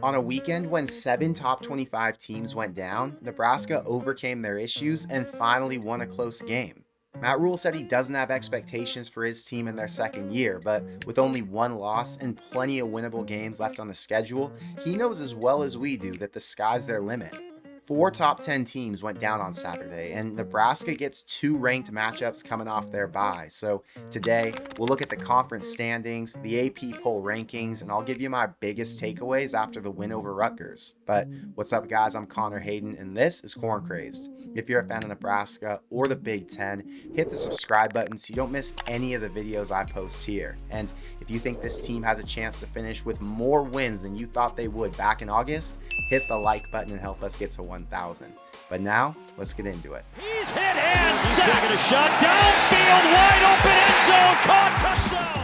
On a weekend when 7 top 25 teams went down, Nebraska overcame their issues and finally won a close game. Matt Rule said he doesn't have expectations for his team in their second year, but with only one loss and plenty of winnable games left on the schedule, he knows as well as we do that the sky's their limit. Four top 10 teams went down on Saturday, and Nebraska gets two ranked matchups coming off their bye. So today, we'll look at the conference standings, the AP poll rankings, and I'll give you my biggest takeaways after the win over Rutgers. But what's up, guys? I'm Connor Hayden, and this is Corn Crazed. If you're a fan of Nebraska or the Big Ten, hit the subscribe button so you don't miss any of the videos I post here. And if you think this team has a chance to finish with more wins than you thought they would back in August, hit the like button and help us get to 1,000. But now, let's get into it. He's hit and he's taking a shot downfield, wide open end zone, caught, touchdown.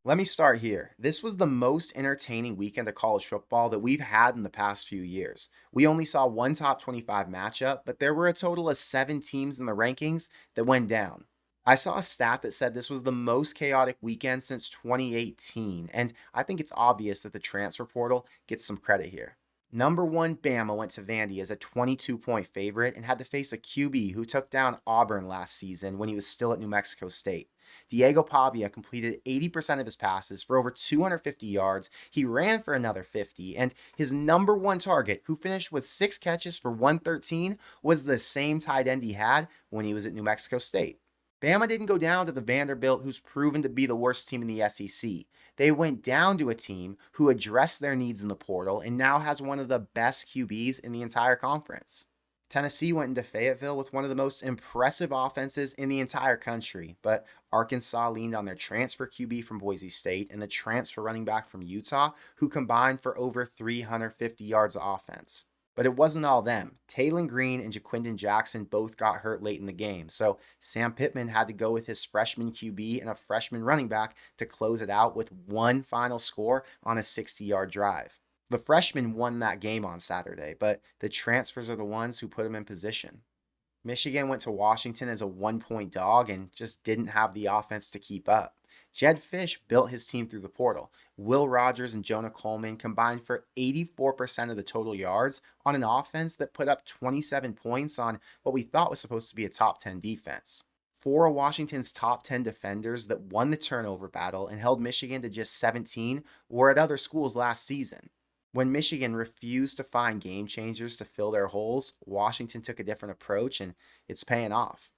Let me start here. This was the most entertaining weekend of college football that we've had in the past few years. We only saw one top 25 matchup, but there were a total of 7 teams in the rankings that went down. I saw a stat that said this was the most chaotic weekend since 2018, and I think it's obvious that the transfer portal gets some credit here. Number 1 Bama went to Vandy as a 22-point favorite and had to face a QB who took down Auburn last season when he was still at New Mexico State. Diego Pavia completed 80% of his passes for over 250 yards. He ran for another 50, and his number 1 target, who finished with 6 catches for 113, was the same tight end he had when he was at New Mexico State. Bama didn't go down to the Vanderbilt, who's proven to be the worst team in the SEC. They went down to a team who addressed their needs in the portal and now has one of the best QBs in the entire conference. Tennessee went into Fayetteville with one of the most impressive offenses in the entire country, but Arkansas leaned on their transfer QB from Boise State and the transfer running back from Utah, who combined for over 350 yards of offense. But it wasn't all them. Taylon Green and Jaquindon Jackson both got hurt late in the game, so Sam Pittman had to go with his freshman QB and a freshman running back to close it out with one final score on a 60-yard drive. The freshmen won that game on Saturday, but the transfers are the ones who put them in position. Michigan went to Washington as a 1-point dog and just didn't have the offense to keep up. Jedd Fisch built his team through the portal. Will Rogers and Jonah Coleman combined for 84% of the total yards on an offense that put up 27 points on what we thought was supposed to be a top 10 defense. 4 of Washington's top 10 defenders that won the turnover battle and held Michigan to just 17 were at other schools last season. When Michigan refused to find game changers to fill their holes, Washington took a different approach, and it's paying off.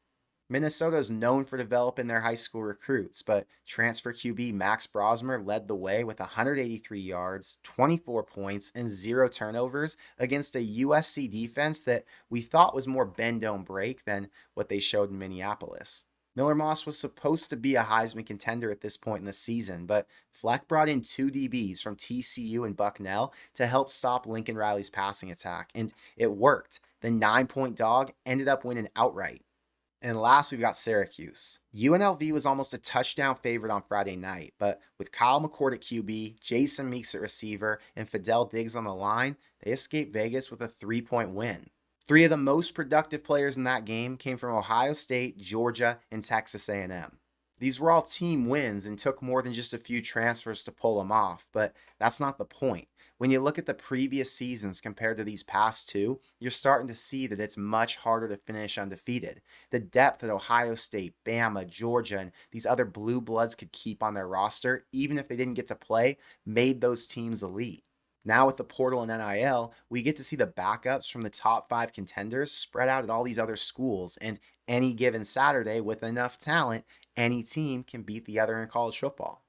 Minnesota is known for developing their high school recruits, but transfer QB Max Brosmer led the way with 183 yards, 24 points, and 0 turnovers against a USC defense that we thought was more bend don't break than what they showed in Minneapolis. Miller Moss was supposed to be a Heisman contender at this point in the season, but Fleck brought in 2 DBs from TCU and Bucknell to help stop Lincoln Riley's passing attack, and it worked. The 9-point dog ended up winning outright. And last, we've got Syracuse. UNLV was almost a touchdown favorite on Friday night, but with Kyle McCord at QB, Jason Meeks at receiver, and Fidel Diggs on the line, they escaped Vegas with a 3-point win. 3 of the most productive players in that game came from Ohio State, Georgia, and Texas A&M. These were all team wins and took more than just a few transfers to pull them off, but that's not the point. When you look at the previous seasons compared to these past 2, you're starting to see that it's much harder to finish undefeated. The depth that Ohio State, Bama, Georgia, and these other blue bloods could keep on their roster, even if they didn't get to play, made those teams elite. Now with the portal and NIL, we get to see the backups from the top 5 contenders spread out at all these other schools, and any given Saturday with enough talent, any team can beat the other in college football.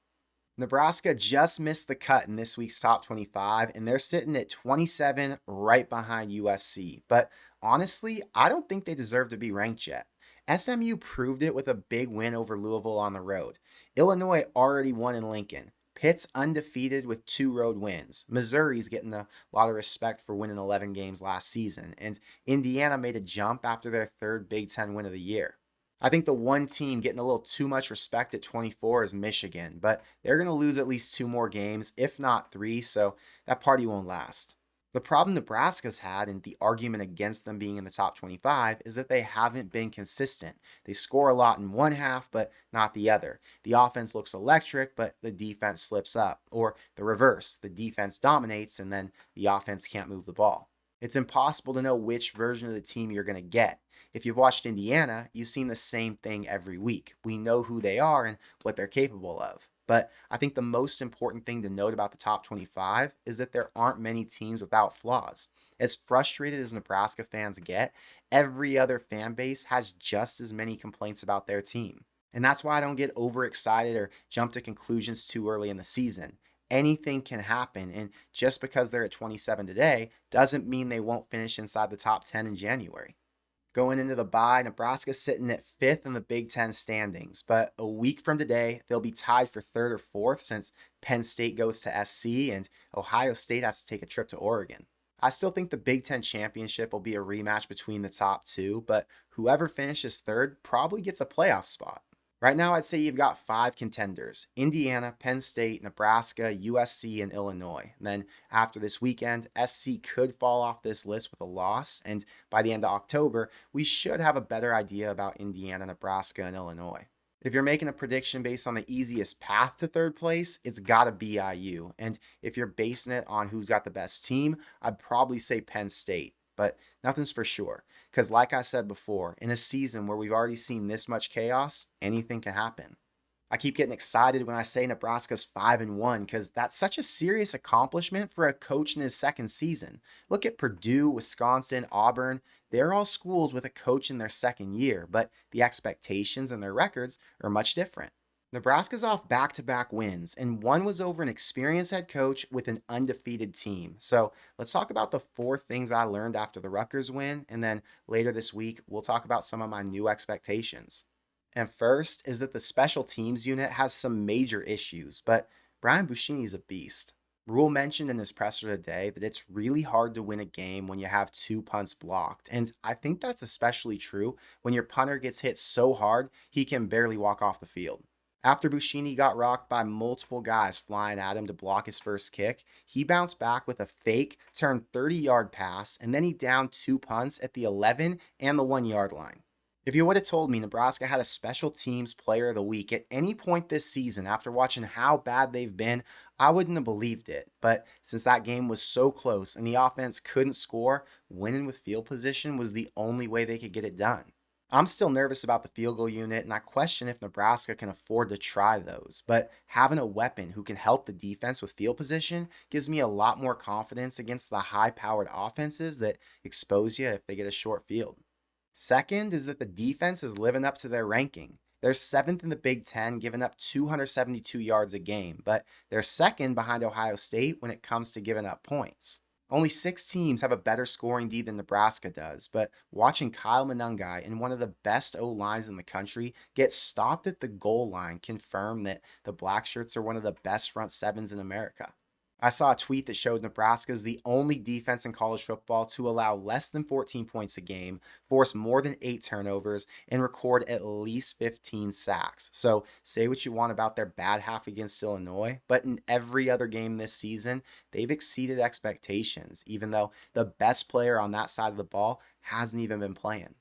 Nebraska just missed the cut in this week's top 25, and they're sitting at 27 right behind USC. But honestly, I don't think they deserve to be ranked yet. SMU proved it with a big win over Louisville on the road. Illinois already won in Lincoln. Pitt's undefeated with 2 road wins. Missouri's getting a lot of respect for winning 11 games last season. And Indiana made a jump after their 3rd Big Ten win of the year. I think the one team getting a little too much respect at 24 is Michigan, but they're going to lose at least 2 more games, if not 3, so that party won't last. The problem Nebraska's had, and the argument against them being in the top 25, is that they haven't been consistent. They score a lot in one half, but not the other. The offense looks electric, but the defense slips up. Or the reverse, the defense dominates, and then the offense can't move the ball. It's impossible to know which version of the team you're going to get. If you've watched Indiana, you've seen the same thing every week. We know who they are and what they're capable of. But I think the most important thing to note about the top 25 is that there aren't many teams without flaws. As frustrated as Nebraska fans get, every other fan base has just as many complaints about their team. And that's why I don't get overexcited or jump to conclusions too early in the season. Anything can happen, and just because they're at 27 today doesn't mean they won't finish inside the top 10 in January. Going into the bye, Nebraska's sitting at fifth in the Big Ten standings, but a week from today, they'll be tied for third or fourth since Penn State goes to SC and Ohio State has to take a trip to Oregon. I still think the Big Ten championship will be a rematch between the top two, but whoever finishes third probably gets a playoff spot. Right now, I'd say you've got five contenders: Indiana, Penn State, Nebraska, USC, and Illinois. And then after this weekend, SC could fall off this list with a loss. And by the end of October, we should have a better idea about Indiana, Nebraska, and Illinois. If you're making a prediction based on the easiest path to third place, it's got to be IU. And if you're basing it on who's got the best team, I'd probably say Penn State. But nothing's for sure. Because, like I said before, in a season where we've already seen this much chaos, anything can happen. I keep getting excited when I say Nebraska's 5-1 because that's such a serious accomplishment for a coach in his second season. Look at Purdue, Wisconsin, Auburn. They're all schools with a coach in their second year, but the expectations and their records are much different. Nebraska's off back-to-back wins, and one was over an experienced head coach with an undefeated team. So let's talk about the four things I learned after the Rutgers win, and then later this week, we'll talk about some of my new expectations. And first is that the special teams unit has some major issues, but Brian Buschini is a beast. Rule mentioned in his presser today that it's really hard to win a game when you have two punts blocked, and I think that's especially true when your punter gets hit so hard he can barely walk off the field. After Buschini got rocked by multiple guys flying at him to block his first kick, he bounced back with a fake, turned 30-yard pass, and then he downed two punts at the 11 and the 1-yard line. If you would have told me Nebraska had a special teams player of the week at any point this season after watching how bad they've been, I wouldn't have believed it. But since that game was so close and the offense couldn't score, winning with field position was the only way they could get it done. I'm still nervous about the field goal unit, and I question if Nebraska can afford to try those. But having a weapon who can help the defense with field position gives me a lot more confidence against the high-powered offenses that expose you if they get a short field. Second is that the defense is living up to their ranking. They're seventh in the Big Ten, giving up 272 yards a game, but they're second behind Ohio State when it comes to giving up points. Only 6 teams have a better scoring D than Nebraska does, but watching Kyle Monangai in one of the best O-lines in the country get stopped at the goal line confirmed that the Blackshirts are one of the best front sevens in America. I saw a tweet that showed Nebraska is the only defense in college football to allow less than 14 points a game, force more than 8 turnovers, and record at least 15 sacks. So say what you want about their bad half against Illinois, but in every other game this season, they've exceeded expectations, even though the best player on that side of the ball hasn't even been playing.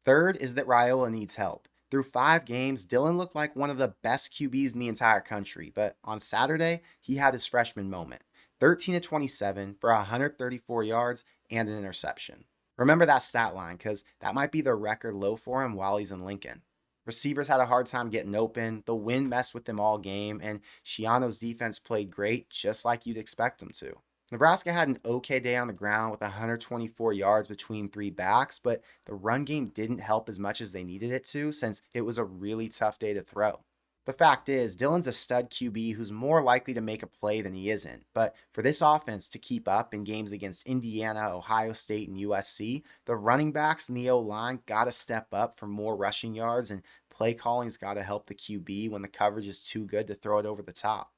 Third is that Raiola needs help. Through 5 games, Dylan looked like one of the best QBs in the entire country, but on Saturday, he had his freshman moment. 13 of 27 for 134 yards and an interception. Remember that stat line, because that might be the record low for him while he's in Lincoln. Receivers had a hard time getting open, the wind messed with them all game, and Shiano's defense played great, just like you'd expect them to. Nebraska had an okay day on the ground with 124 yards between 3 backs, but the run game didn't help as much as they needed it to since it was a really tough day to throw. The fact is, Dylan's a stud QB who's more likely to make a play than he isn't, but for this offense to keep up in games against Indiana, Ohio State, and USC, the running backs and the O-line gotta step up for more rushing yards, and play calling's gotta help the QB when the coverage is too good to throw it over the top.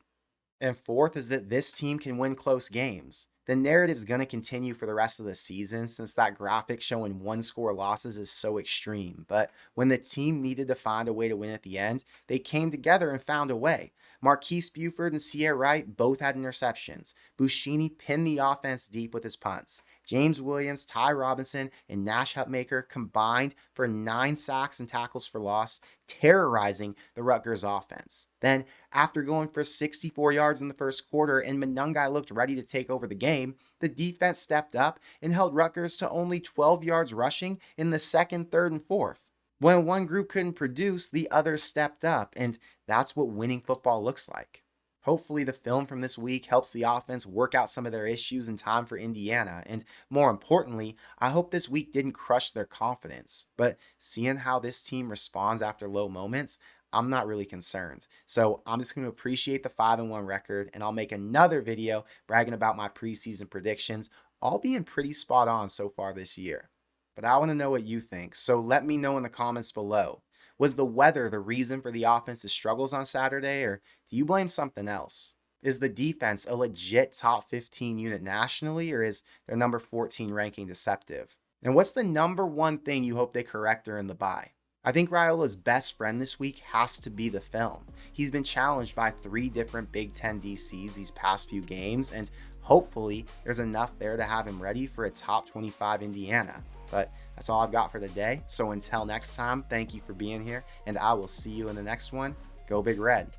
And fourth is that this team can win close games. The narrative's going to continue for the rest of the season since that graphic showing 1-score losses is so extreme. But when the team needed to find a way to win at the end, they came together and found a way. Marquise Buford and Sierra Wright both had interceptions. Buschini pinned the offense deep with his punts. James Williams, Ty Robinson, and Nash Hutmaker combined for 9 sacks and tackles for loss, terrorizing the Rutgers offense. Then, after going for 64 yards in the first quarter and Monungai looked ready to take over the game, the defense stepped up and held Rutgers to only 12 yards rushing in the second, third, and fourth. When one group couldn't produce, the others stepped up, and that's what winning football looks like. Hopefully, the film from this week helps the offense work out some of their issues in time for Indiana. And more importantly, I hope this week didn't crush their confidence. But seeing how this team responds after low moments, I'm not really concerned. So I'm just going to appreciate the 5-1 record, and I'll make another video bragging about my preseason predictions, all being pretty spot on so far this year. But I want to know what you think, so let me know in the comments below. Was the weather the reason for the offense's struggles on Saturday, or do you blame something else? Is the defense a legit top 15 unit nationally, or is their number 14 ranking deceptive? And what's the number one thing you hope they correct during the bye? I think Raiola's best friend this week has to be the film. He's been challenged by 3 different Big Ten DCs these past few games, and hopefully there's enough there to have him ready for a top 25 Indiana. But that's all I've got for today. So until next time, thank you for being here, and I will see you in the next one. Go Big Red.